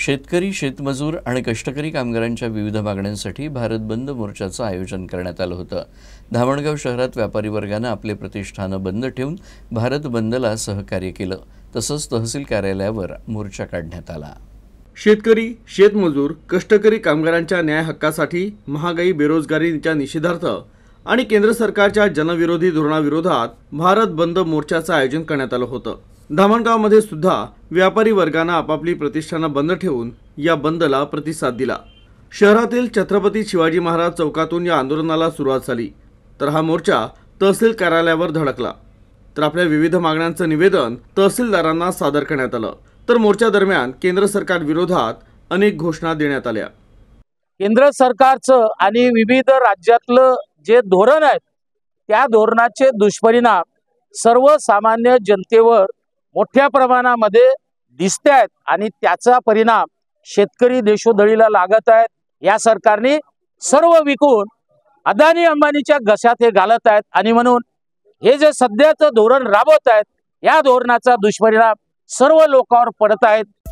शेतकरी, शेतमजूर आणि कष्टकरी कामगारांच्या विविध मागण्यांसाठी भारत बंद मोर्चाचं आयोजन करण्यात आलं होतं। धामणगाव शहरात व्यापारी वर्गाने आपले प्रतिष्ठानं बंद ठेवून भारत बंदला सहकार्य केलं। तसंच तहसील कार्यालयावर मोर्चा काढण्यात आला। शेतकरी, शेतमजूर, कष्टकरी कामगारांच्या न्याय हक्कासाठी, महागाई, बेरोजगारीच्या निषेधार्थ आणि केंद्र सरकारच्या जनविरोधी धोरणाविरोधात भारत बंद मोर्चाचं आयोजन करण्यात आलं होतं। धामणगावमध्ये सुद्धा व्यापारी वर्गाने आपापली प्रतिष्ठानं बंद ठेवून या बंदला प्रतिसाद दिला। शहरातील छत्रपती शिवाजी महाराज चौकातून या आंदोलनाला सुरुवात झाली, तर हा मोर्चा तहसील कार्यालयावर धडकला। तर आपल्या विविध मागण्यांचं निवेदन तहसीलदारांना सादर करण्यात आलं। तर मोर्चा दरम्यान केंद्र सरकार विरोधात अनेक घोषणा देण्यात आल्या। केंद्र सरकारचं आणि विविध राज्यातलं जे धोरण आहे त्या धोरणाचे दुष्परिणाम सर्वसामान्य जनतेवर मोठ्या प्रमाणामध्ये दिसत आहेत आणि त्याचा परिणाम शेतकरी देशोधडीला लागत आहेत। या सरकारने सर्व विकून अदानी अंबानीच्या घशात हे घालत आहेत आणि म्हणून हे जे सध्याचं धोरण राबवत आहेत या धोरणाचा दुष्परिणाम सर्व लोकांवर पडत आहेत।